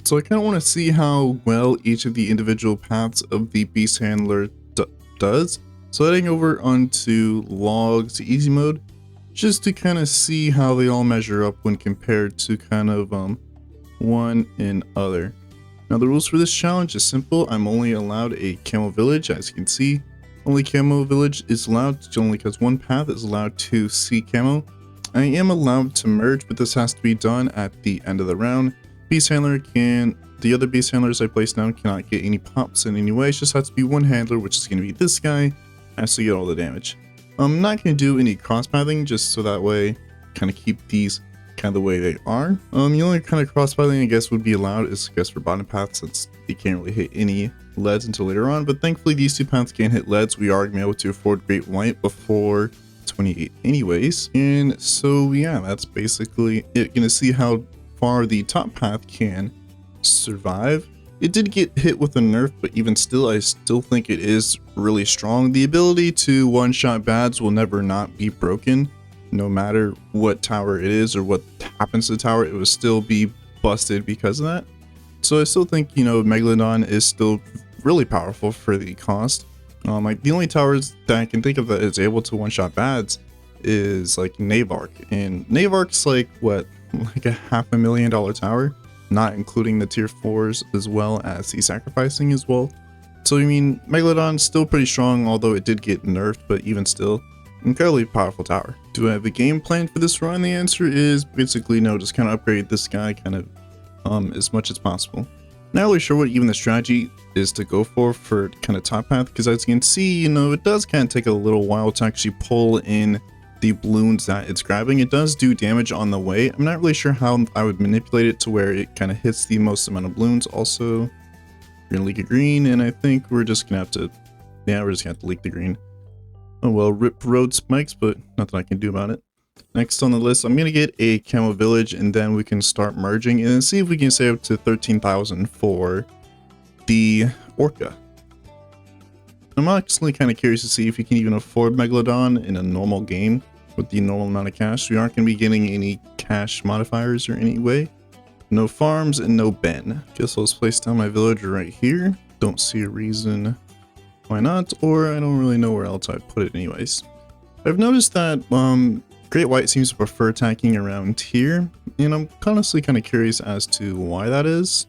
So I kind of want to see how well each of the individual paths of the beast handler does. So heading over onto logs easy mode, just to kind of see how they all measure up when compared to kind of one and other. Now the rules for this challenge is simple. I'm only allowed a camo village, as you can see. Only camo village is allowed only because one path is allowed to see camo. I am allowed to merge, but this has to be done at the end of the round. Beast handler the other beast handlers I place down cannot get any pops in any way. It just has to be one handler, which is going to be this guy, has to get all the damage. I'm not going to do any cross pathing, just so that way kind of keep these kind of the way they are. The only kind of cross pathing I guess would be allowed is I guess for bottom paths, since they can't really hit any leads until later on. But thankfully these two paths can hit leads. We are going to be able to afford Great White before 28 anyways. And so yeah, that's basically it. Gonna see how far the top path can survive. It did get hit with a nerf, but even still, I still think it is really strong. The ability to one-shot bads will never not be broken. No matter what tower it is or what happens to the tower, it will still be busted because of that. So I still think, you know, Megalodon is still really powerful for the cost. Like the only towers that I can think of that is able to one-shot bads is like Navark, and Navark's like what, like a $500,000 tower, not including the tier 4s as well as the sacrificing as well. So I mean, Megalodon's still pretty strong, although it did get nerfed, but even still, incredibly powerful tower. Do I have a game plan for this run? The answer is basically no, just kind of upgrade this guy kind of as much as possible. Not really sure what even the strategy is to go for kind of top path, because as you can see, you know, it does kind of take a little while to actually pull in the balloons that it's grabbing. It does do damage on the way. I'm not really sure how I would manipulate it to where it kind of hits the most amount of balloons. Also, we're gonna leak a green, and I think we're just gonna have to, yeah, we're just gonna have to leak the green. Oh well, rip road spikes, but nothing I can do about it. Next on the list, I'm gonna get a camo village, and then we can start merging and see if we can save up to 13,000 for the orca. I'm actually kind of curious to see if you can even afford Megalodon in a normal game with the normal amount of cash. We aren't going to be getting any cash modifiers or any way. No farms and no Ben. Guess I'll just place down my villager right here. Don't see a reason why not, or I don't really know where else I'd put it anyways. I've noticed that Great White seems to prefer attacking around here, and I'm honestly kind of curious as to why that is.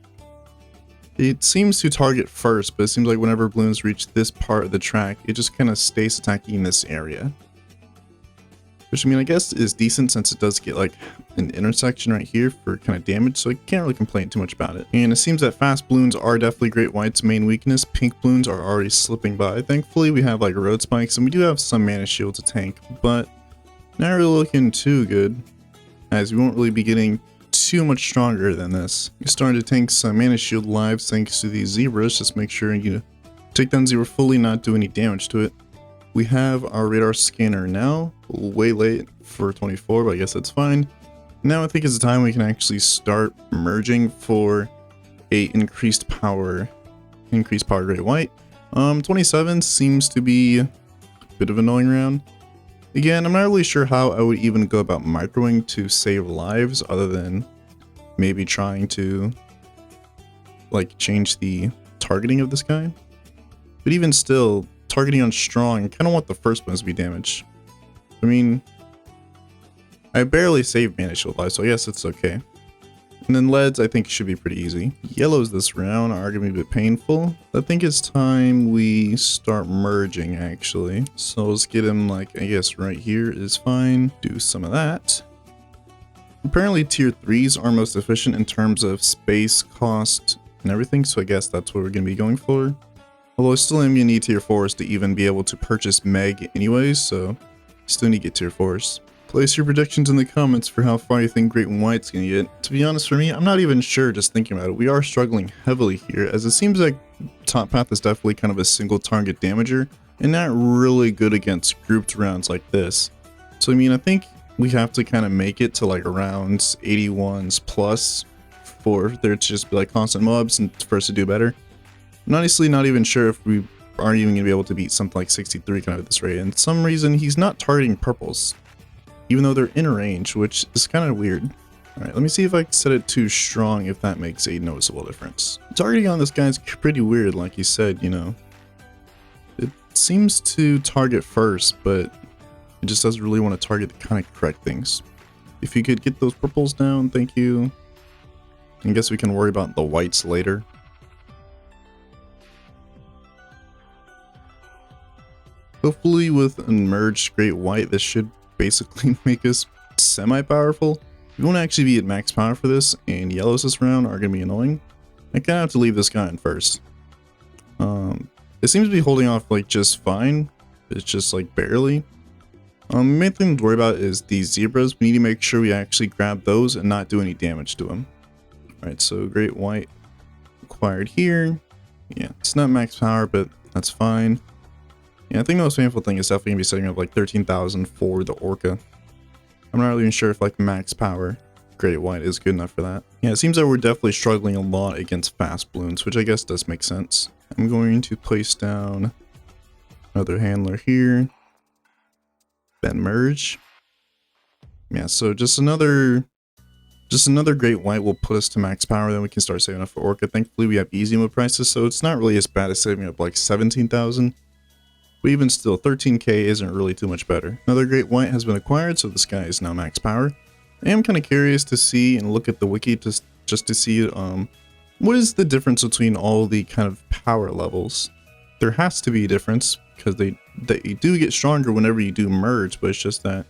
It seems to target first, but it seems like whenever balloons reach this part of the track, it just kind of stays attacking this area. Which, I mean, I guess is decent since it does get like an intersection right here for kind of damage, so I can't really complain too much about it. And it seems that fast balloons are definitely Great White's main weakness. Pink balloons are already slipping by. Thankfully, we have like road spikes, and we do have some mana shield to tank, but not really looking too good, as we won't really be getting too much stronger than this. You're starting to tank some mana shield lives thanks to these zebras. Just make sure you take down zebra fully, not do any damage to it. We have our radar scanner now, way late for 24, but I guess that's fine. Now I think is the time we can actually start merging for a increased power Great White. 27 seems to be a bit of an annoying round. Again, I'm not really sure how I would even go about microing to save lives, other than maybe trying to like change the targeting of this guy. But even still, targeting on strong, I kind of want the first ones to be damaged. I mean, I barely saved mana shield lives, so I guess it's okay. And then leads, I think, should be pretty easy. Yellows this round are going to be a bit painful. I think it's time we start merging, actually. So let's get him, like, I guess right here is fine. Do some of that. Apparently tier 3s are most efficient in terms of space, cost, and everything, so I guess that's what we're going to be going for. Although I still am going to need tier 4s to even be able to purchase Meg anyways, so still need to get tier 4s. Place your predictions in the comments for how far you think Great White's gonna get. To be honest, for me, I'm not even sure just thinking about it. We are struggling heavily here, as it seems like top path is definitely kind of a single target damager, and not really good against grouped rounds like this. So I mean, I think we have to kind of make it to like around 81s plus for there to just be like constant mobs and for us to do better. I'm honestly not even sure if we aren't even gonna be able to beat something like 63 kind of at this rate, and for some reason he's not targeting purples, even though they're in range, which is kind of weird. Alright, let me see if I can set it too strong, if that makes a noticeable difference. Targeting on this guy's pretty weird, like you said, you know. It seems to target first, but it just doesn't really want to target the kind of correct things. If you could get those purples down, thank you. I guess we can worry about the whites later. Hopefully with a merged great white, this should basically make us semi-powerful. We won't actually be at max power for this, and yellows this round are going to be annoying. I kind of have to leave this guy in first. It seems to be holding off like just fine. It's just like barely. Main thing to worry about is these zebras. We need to make sure we actually grab those and not do any damage to them. Alright, so great white acquired here. Yeah, it's not max power, but that's fine. Yeah, I think the most painful thing is definitely going to be setting up like 13,000 for the orca. I'm not really even sure if like max power great white is good enough for that. Yeah, it seems that we're definitely struggling a lot against fast balloons, which I guess does make sense. I'm going to place down another handler here. Then merge. Yeah, so just another great white will put us to max power, then we can start saving up for orca. Thankfully we have easy mode prices, so it's not really as bad as saving up like 17,000. But even still, 13k isn't really too much better. Another great white has been acquired, so this guy is now max power. I am kind of curious to see and look at the wiki just to see what is the difference between all the kind of power levels. There has to be a difference because they do get stronger whenever you do merge, but it's just that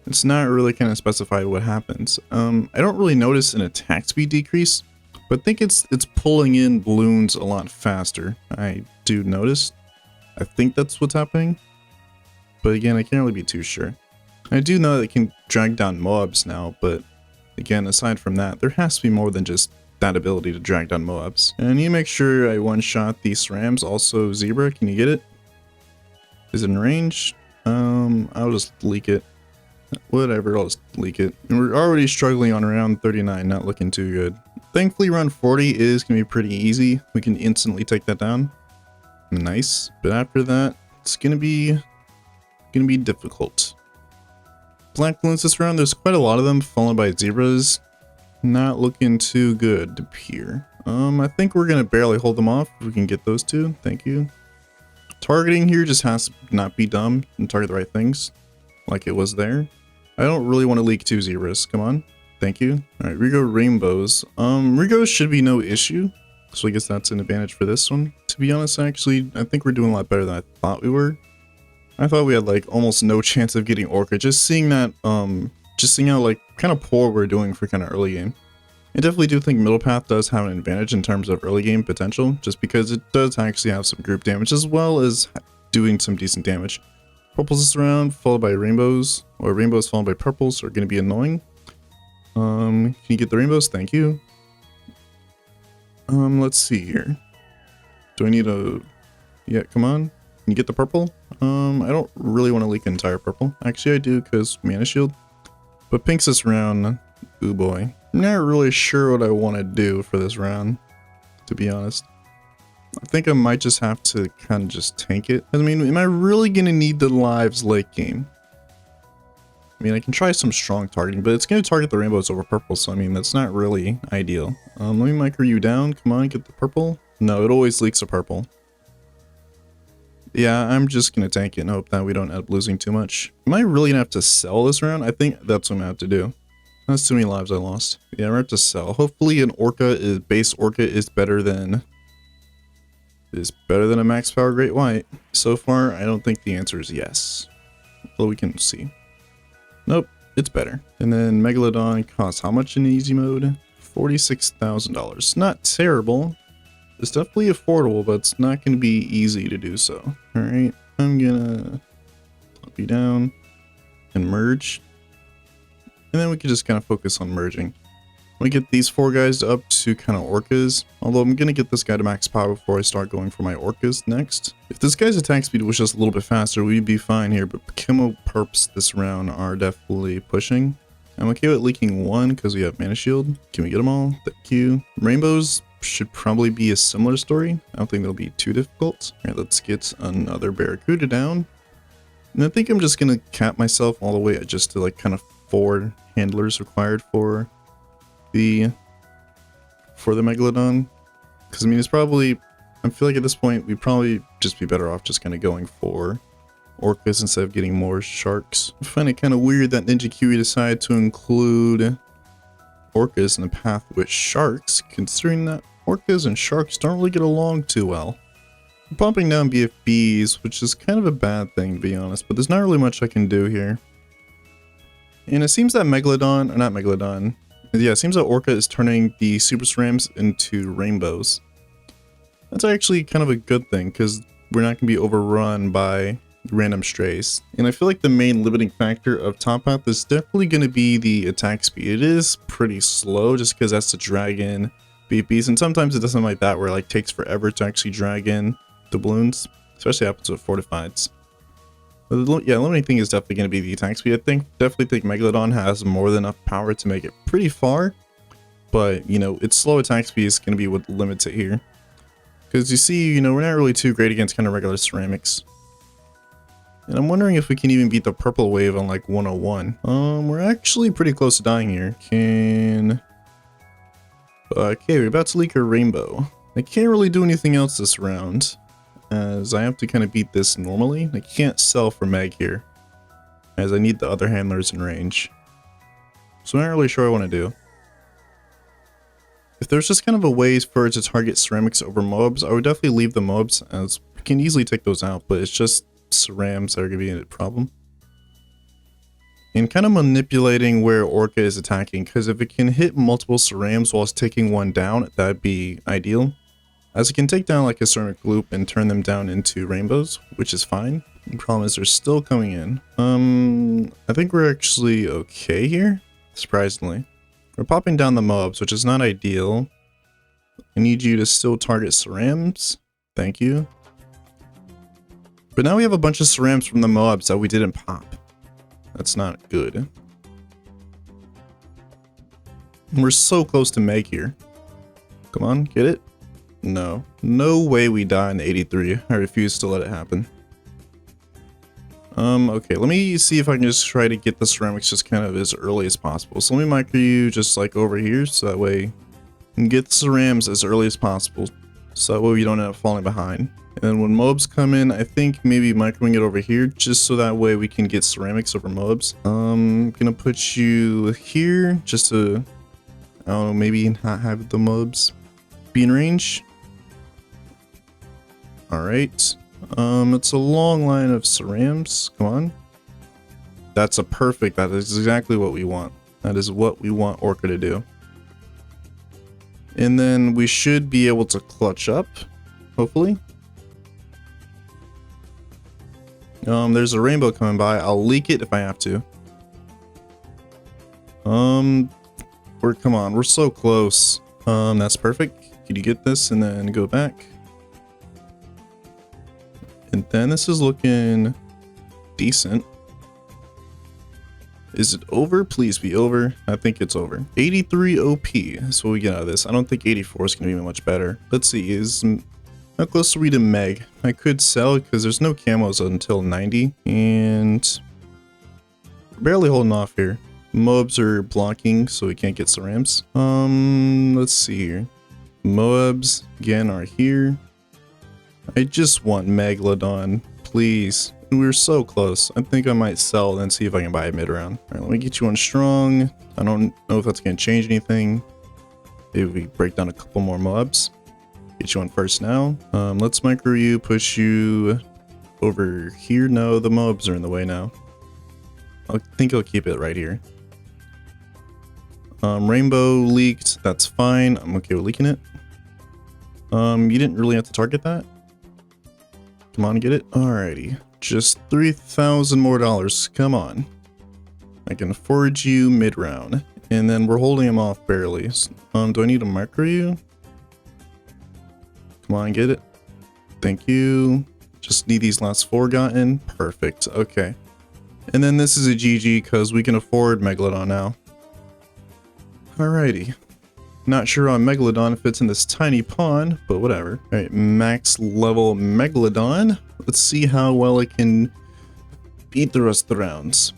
it's not really kind of specified what happens. I don't really notice an attack speed decrease, but I think it's pulling in balloons a lot faster. I do notice. I think that's what's happening, but again, I can't really be too sure. I do know that it can drag down mobs now, but again, aside from that, there has to be more than just that ability to drag down mobs. And I need to make sure I one-shot these SRAMs. Also, Zebra, can you get it? Is it in range? I'll just leak it. Whatever, I'll just leak it. And we're already struggling on round 39, not looking too good. Thankfully, round 40 is going to be pretty easy. We can instantly take that down. Nice. But after that, it's going to be difficult. Black balloons this round, there's quite a lot of them, followed by zebras. Not looking too good here. I think we're going to barely hold them off if we can get those two. Thank you. Targeting here just has to not be dumb and target the right things, like it was there. I don't really want to leak two zebras. Come on. Thank you. Alright, we go rainbows. Rainbows should be no issue, so I guess that's an advantage for this one. To be honest, actually, I think we're doing a lot better than I thought we were. I thought we had like almost no chance of getting orca. Just seeing that, just seeing how like kind of poor we're doing for kind of early game. I definitely do think middle path does have an advantage in terms of early game potential, just because it does actually have some group damage as well as doing some decent damage. Purples this round, followed by rainbows, or rainbows followed by purples are going to be annoying. Can you get the rainbows? Thank you. Let's see here. Do I need a... Yeah, come on. Can you get the purple? I don't really want to leak entire purple. Actually, I do, because mana shield. But pinks this round, ooh boy. I'm not really sure what I want to do for this round, to be honest. I think I might just have to kind of just tank it. I mean, am I really going to need the lives late game? I mean, I can try some strong targeting, but it's going to target the rainbows over purple, so I mean, that's not really ideal. Let me micro you down. Come on, get the purple. No, it always leaks a purple. Yeah, I'm just going to tank it and hope that we don't end up losing too much. Am I really going to have to sell this round? I think that's what I'm going to have to do. That's too many lives I lost. Yeah, I'm going to have to sell. Hopefully an orca base orca is better than a max power great white. So far, I don't think the answer is yes. Well, we can see. Nope, it's better. And then Megalodon costs how much in easy mode? $46,000. Not terrible. It's definitely affordable, but it's not going to be easy to do so. Alright, I'm gonna pop you down and merge. And then we can just kind of focus on merging. We get these four guys up to kind of orcas, although I'm going to get this guy to max power before I start going for my orcas next. If this guy's attack speed was just a little bit faster, we'd be fine here, but Chemo perps this round are definitely pushing. I'm okay with leaking one because we have mana shield. Can we get them all? Thank you. Rainbows should probably be a similar story. I don't think they'll be too difficult. Alright, let's get another Barracuda down. And I think I'm just going to cap myself all the way at just to like kind of 4 handlers required for the Megalodon. Because, I mean, it's probably... I feel like at this point, we'd probably just be better off just kind of going for orcas instead of getting more sharks. I find it kind of weird that Ninja Kiwi decided to include orcas in the path with sharks, considering that orcas and sharks don't really get along too well. I'm bumping down BFBs, which is kind of a bad thing to be honest, but there's not really much I can do here. And it seems that Megalodon, or not Megalodon, yeah, it seems that Orca is turning the Super Cerams into rainbows. That's actually kind of a good thing, because we're not going to be overrun by random strays. And I feel like the main limiting factor of Top Path is definitely going to be the attack speed. It is pretty slow, just because that's the dragon BPs, and sometimes it does something like that, where it like takes forever to actually drag in the balloons, especially happens with fortifieds. But yeah, the limiting thing is definitely going to be the attack speed. I definitely think Megalodon has more than enough power to make it pretty far, but you know, its slow attack speed is going to be what limits it here. Because you see, you know, we're not really too great against kind of regular ceramics. And I'm wondering if we can even beat the purple wave on like 101. We're actually pretty close to dying here. Okay, we're about to leak a rainbow. I can't really do anything else this round, as I have to kind of beat this normally. I can't sell for Meg here, as I need the other handlers in range. So I'm not really sure what I want to do. If there's just kind of a way for it to target ceramics over mobs, I would definitely leave the mobs, as we can easily take those out, but it's just cerams that are going to be a problem. And kind of manipulating where Orca is attacking, because if it can hit multiple cerams whilst taking one down, that'd be ideal. As it can take down like a ceramic loop and turn them down into rainbows, which is fine. The problem is they're still coming in. I think we're actually okay here, surprisingly. We're popping down the mobs, which is not ideal. I need you to still target cerams. Thank you. But now we have a bunch of cerams from the mobs that we didn't pop. That's not good. We're so close to Meg here. Come on, get it? No. No way we die in 83. I refuse to let it happen. Okay, let me see if I can just try to get the ceramics just kind of as early as possible. So let me micro you just like over here, so that way you can get the cerams as early as possible. So that way we don't end up falling behind. And then when mobs come in, I think maybe microing it over here, just so that way we can get ceramics over mobs. I'm gonna put you here, just to, oh, maybe not have the mobs be in range. Alright. It's a long line of cerams. Come on. That's a perfect. That is exactly what we want. That is what we want Orca to do. And then we should be able to clutch up, hopefully. There's a rainbow coming by. I'll leak it if I have to. Come on, we're so close. That's perfect. Can you get this and then go back? And then this is looking decent. Is it over? Please be over. I think it's over. 83 OP is what we get out of this. I don't think 84 is going to be much better. Let's see. How close are we to Meg? I could sell because there's no camos until 90. And we're barely holding off here. Mobs are blocking, so we can't get cerams. Let's see here. Moabs, again, are here. I just want Megalodon, please. We're so close. I think I might sell and see if I can buy a mid-round. Alright, let me get you on strong. I don't know if that's going to change anything. Maybe we break down a couple more mobs. Get you on first now. Let's micro you, push you over here. No, the mobs are in the way now. I think I'll keep it right here. Rainbow leaked. That's fine. I'm okay with leaking it. You didn't really have to target that. Come on, get it. Alrighty. Just $3,000 more. Come on. I can forge you mid-round. And then we're holding him off barely. Do I need to micro you? Come on, get it. Thank you. Just need these last 4 gotten. Perfect. Okay. And then this is a GG because we can afford Megalodon now. Alrighty. Not sure on Megalodon if it's in this tiny pond, but whatever. Alright, max level Megalodon. Let's see how well it can beat the rest of the rounds.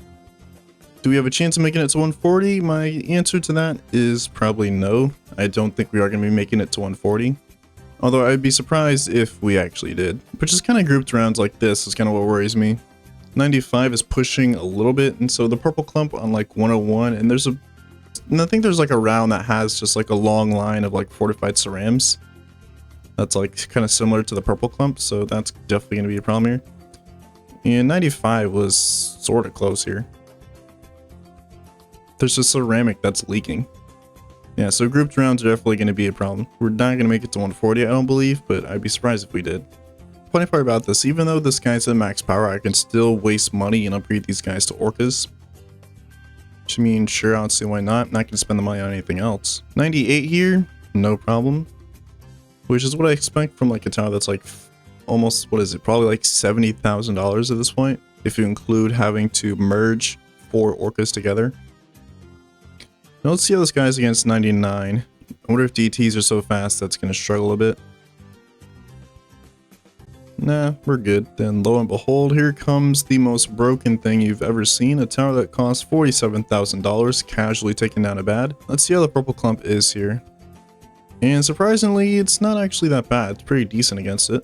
Do we have a chance of making it to 140? My answer to that is probably no. I don't think we are going to be making it to 140. Although I'd be surprised if we actually did. But just kind of grouped rounds like this is kind of what worries me. 95 is pushing a little bit, and so the purple clump on like 101, and I think there's like a round that has just like a long line of like fortified cerams. That's like kind of similar to the purple clump, so that's definitely going to be a problem here. And 95 was sort of close here. There's a ceramic that's leaking. Yeah, so grouped rounds are definitely going to be a problem. We're not going to make it to 140, I don't believe, but I'd be surprised if we did. Funny part about this, even though this guy's at max power, I can still waste money and upgrade these guys to orcas. Which I mean, sure, I don't see why not. I'm not going to spend the money on anything else. 98 here, no problem. Which is what I expect from like a tower that's like almost, what is it, probably like $70,000 at this point. If you include having to merge 4 orcas together. Now let's see how this guy's against 99. I wonder if DTs are so fast that's going to struggle a bit. Nah, we're good. Then lo and behold, here comes the most broken thing you've ever seen. A tower that costs $47,000, casually taken down a bad. Let's see how the purple clump is here. And surprisingly, it's not actually that bad. It's pretty decent against it.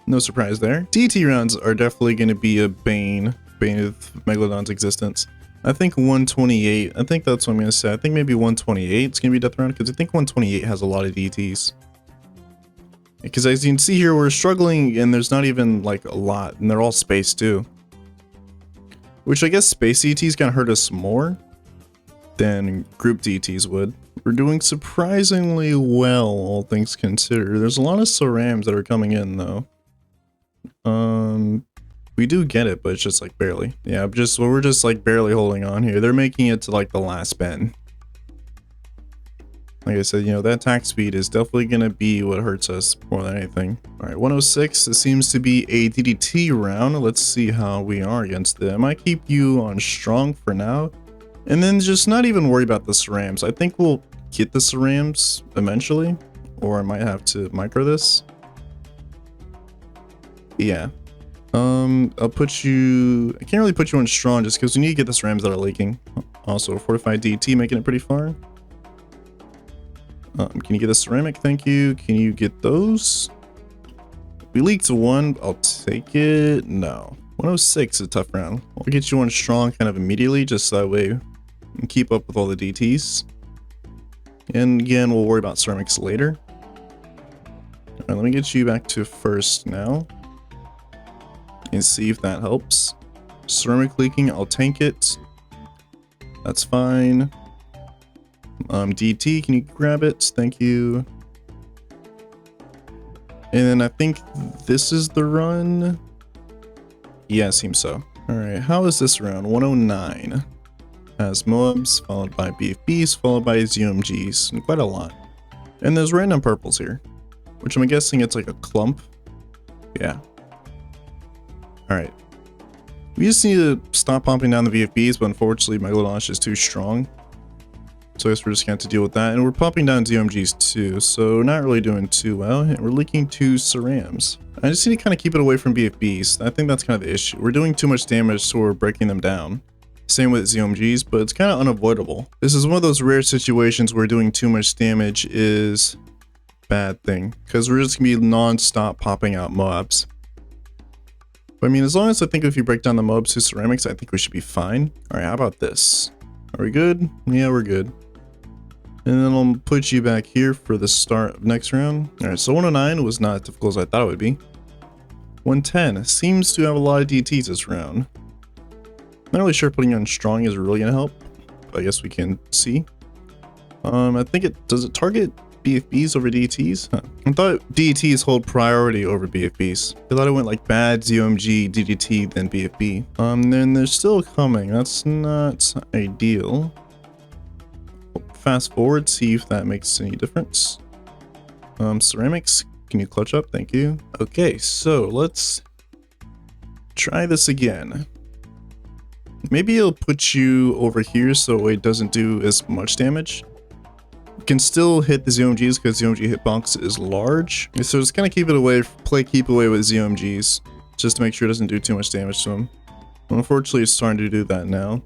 No surprise there. DT rounds are definitely going to be a bane of Megalodon's existence. I think 128, I think that's what I'm going to say. I think maybe 128 is going to be death round, because I think 128 has a lot of DTs. Because as you can see here, we're struggling, and there's not even like a lot, and they're all space too. Which I guess space DTs can hurt us more than group DTs would. We're doing surprisingly well, all things considered. There's a lot of cerams that are coming in though. We do get it, but it's just like barely. Yeah, we're just like barely holding on here. They're making it to like the last bend. Like I said, you know, that attack speed is definitely going to be what hurts us more than anything. All right, 106, it seems to be a DDT round. Let's see how we are against it. I might keep you on strong for now. And then just not even worry about the cerams. I think we'll get the cerams eventually. Or I might have to micro this. Yeah. I'll put you... I can't really put you on strong just because we need to get the cerams that are leaking. Also, fortified DT making it pretty far. Can you get a ceramic? Thank you. Can you get those? We leaked 1. I'll take it. No. 106 is a tough round. I'll get you on strong kind of immediately, just so that way we can keep up with all the DTs. And again, we'll worry about ceramics later. Alright, let me get you back to first now. And see if that helps. Ceramic leaking, I'll tank it. That's fine. DT, can you grab it? Thank you. And then I think this is the run. Yeah, it seems so. Alright, how is this round? 109. Has Moabs, followed by BFBs, followed by ZOMGs, and quite a lot. And there's random purples here, which I'm guessing it's like a clump. Yeah. Alright. We just need to stop pumping down the VFBs, but unfortunately Megalodon is just too strong. So I guess we're just going to have to deal with that. And we're pumping down ZOMGs too, so not really doing too well. And we're leaking 2 cerams. I just need to kind of keep it away from BFBs. I think that's kind of the issue. We're doing too much damage, so we're breaking them down. Same with ZOMGs, but it's kind of unavoidable. This is one of those rare situations where doing too much damage is a bad thing, because we're just going to be non-stop popping out mobs. But I mean, as long as I think if you break down the mobs to ceramics, I think we should be fine. Alright, how about this? Are we good? Yeah, we're good. And then I'll put you back here for the start of next round. Alright, so 109 was not as difficult as I thought it would be. 110 seems to have a lot of DTs this round. Not really sure putting you on strong is really going to help. But I guess we can see. I think does it target BFBs over DTs? Huh. I thought DTs hold priority over BFBs. I thought it went like bad ZOMG, DDT, then BFB. Then they're still coming. That's not ideal. Fast forward, see if that makes any difference. Ceramics, can you clutch up? Thank you. Okay, so let's try this again. Maybe it'll put you over here so it doesn't do as much damage. You can still hit the ZOMGs because ZOMG hitbox is large. So just kind of keep it away, keep away with ZOMGs just to make sure it doesn't do too much damage to them. Unfortunately, it's starting to do that now.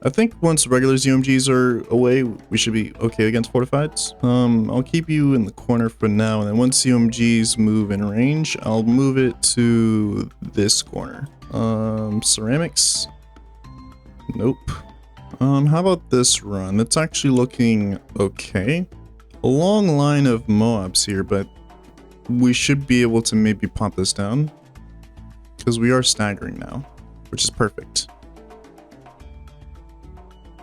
I think once regular ZOMGs are away, we should be okay against fortifieds. I'll keep you in the corner for now, and then once ZOMGs move in range, I'll move it to this corner. Ceramics. Nope. How about this run? That's actually looking okay. A long line of Moabs here, but we should be able to maybe pop this down because we are staggering now, which is perfect.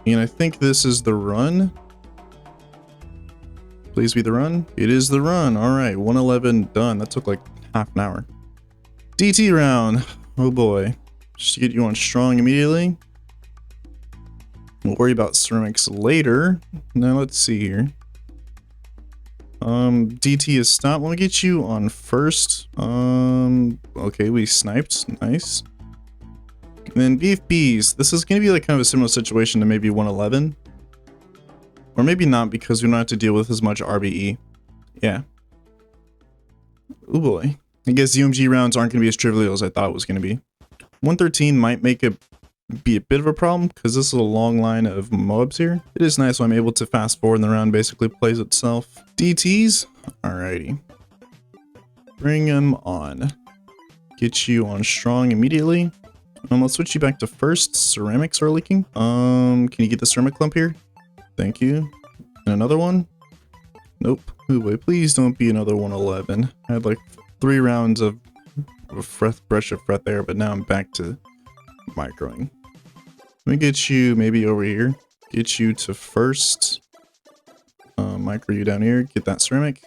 And I think this is the run. Please be the run. It is the run. All right, 111 done. That took like half an hour. DT round. Oh boy. Just to get you on strong immediately. We'll worry about ceramics later. Now let's see here. DT is stopped. Let me get you on first. Okay, we sniped. Nice. And then BFBs. This is going to be like kind of a similar situation to maybe 111. Or maybe not, because we don't have to deal with as much RBE. Yeah. Oh boy. I guess ZOMG rounds aren't going to be as trivial as I thought it was going to be. 113 might make it be a bit of a problem, because this is a long line of Moabs here. It is nice when I'm able to fast forward and the round basically plays itself. DTs. Alrighty. Bring them on. Get you on strong immediately. Let's switch you back to first. Ceramics are leaking. Can you get the ceramic clump here? Thank you. And another one? Nope. Oh boy, please don't be another 111. I had like 3 rounds of brush of fret there, but now I'm back to microing. Let me get you maybe over here. Get you to first. Micro you down here. Get that ceramic.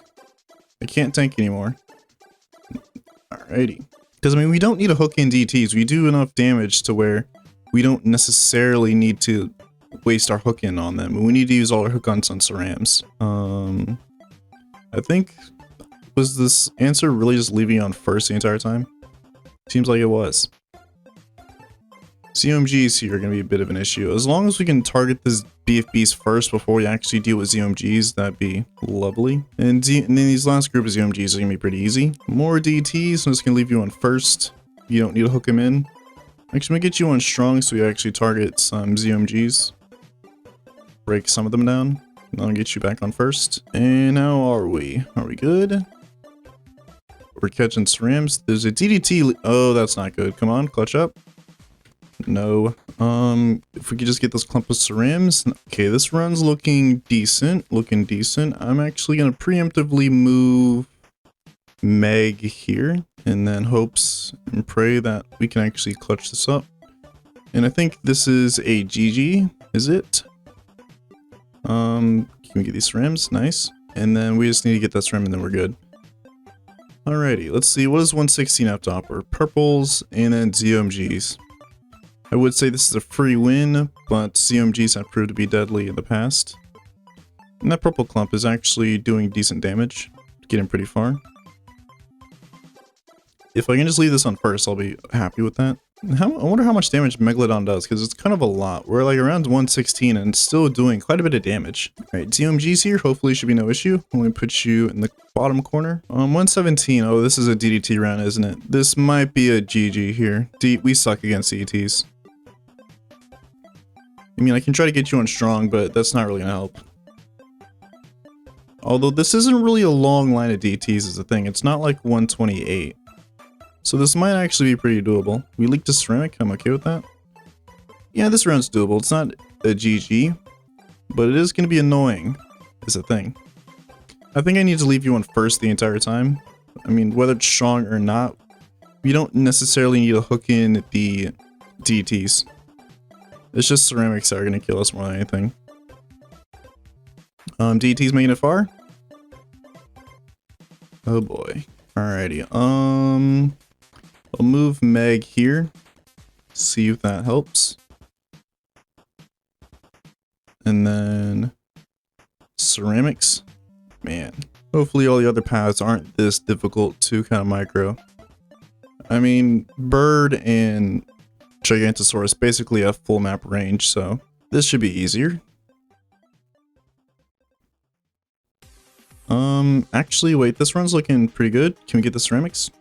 I can't tank anymore. Alrighty. Because, I mean, we don't need to hook in DTs. We do enough damage to where we don't necessarily need to waste our hook in on them. We need to use all our hook ons on cerams. I think, was this answer really just leaving you on first the entire time? Seems like it was. ZOMGs here are going to be a bit of an issue. As long as we can target this BFBs first before we actually deal with ZOMGs, that'd be lovely. And then these last group of ZOMGs are going to be pretty easy. More DTs, I'm just going to leave you on first. You don't need to hook them in. Actually, I'm going to get you on strong so we actually target some ZOMGs. Break some of them down. And I'll get you back on first. And how are we? Are we good? We're catching cerams. There's a DDT. Oh, that's not good. Come on, clutch up. No. If we could just get this clump of cerams. Okay, this run's looking decent. I'm actually gonna preemptively move Meg here, and then hopes and pray that we can actually clutch this up. And I think this is a GG, is it? Can we get these cerams? Nice. And then we just need to get that ceram and then we're good. Alrighty, let's see, what is 116 up top? Or purples and then ZOMGs. I would say this is a free win, but ZOMGs have proved to be deadly in the past. And that purple clump is actually doing decent damage, getting pretty far. If I can just leave this on first, I'll be happy with that. I wonder how much damage Megalodon does, because it's kind of a lot. We're like around 116 and it's still doing quite a bit of damage. Alright, ZOMGs here, hopefully should be no issue. Let me put you in the bottom corner. 117, oh, this is a DDT round, isn't it? This might be a GG here. We suck against DDTs. I mean, I can try to get you on strong, but that's not really gonna help. Although this isn't really a long line of DTs is the thing. It's not like 128. So this might actually be pretty doable. We leaked a ceramic, I'm okay with that. Yeah, this round's doable. It's not a GG, but it is gonna be annoying, is the thing. I think I need to leave you on first the entire time. I mean, whether it's strong or not, we don't necessarily need to hook in the DTs. It's just ceramics that are gonna kill us more than anything. DT's making it far? Oh boy. Alrighty. I'll move Meg here. See if that helps. And then ceramics. Man. Hopefully all the other paths aren't this difficult to kind of micro. I mean, Bird and Gigantosaurus basically have full map range, so this should be easier. Actually, wait, this run's looking pretty good. Can we get the ceramics?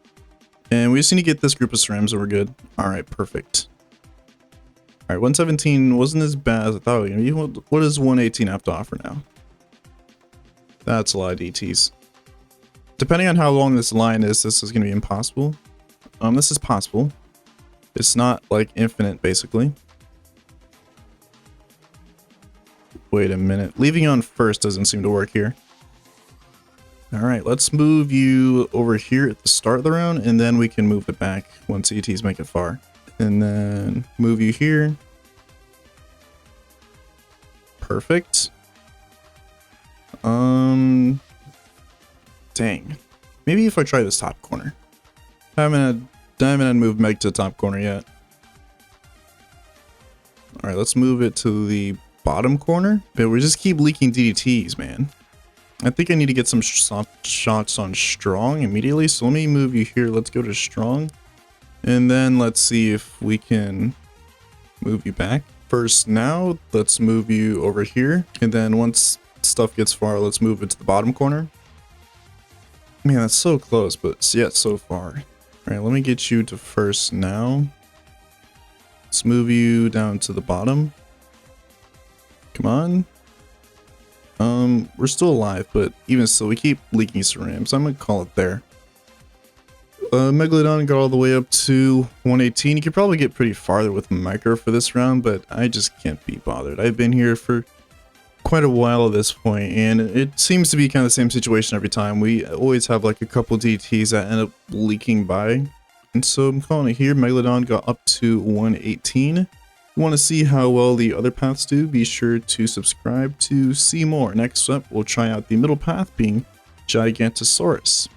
And we just need to get this group of cerams and we're good. Alright, perfect. Alright, 117 wasn't as bad as I thought it was going to be. What does 118 have to offer now? That's a lot of DTs. Depending on how long this line is, this is going to be impossible. This is possible. It's not like infinite, basically. Wait a minute. Leaving on first doesn't seem to work here. Alright, let's move you over here at the start of the round, and then we can move it back once ETs make it far. And then move you here. Perfect. Dang. Maybe if I try this top corner. I haven't had moved Meg to the top corner yet. Alright, let's move it to the bottom corner. But we just keep leaking DDTs, man. I think I need to get some soft shots on strong immediately. So let me move you here. Let's go to strong. And then let's see if we can move you back. First now, let's move you over here. And then once stuff gets far, let's move it to the bottom corner. Man, that's so close, but yet so far. Alright, let me get you to first now. Let's move you down to the bottom. Come on. We're still alive, but even still, we keep leaking cerams. I'm gonna call it there. Megalodon got all the way up to 118. You could probably get pretty farther with micro for this round, but I just can't be bothered. I've been here for quite a while at this point, and it seems to be kind of the same situation every time. We always have like a couple DTs that end up leaking by. And so I'm calling it here. Megalodon got up to 118. Want to see how well the other paths do? Be sure to subscribe to see more. Next up, we'll try out the middle path being Gigantosaurus.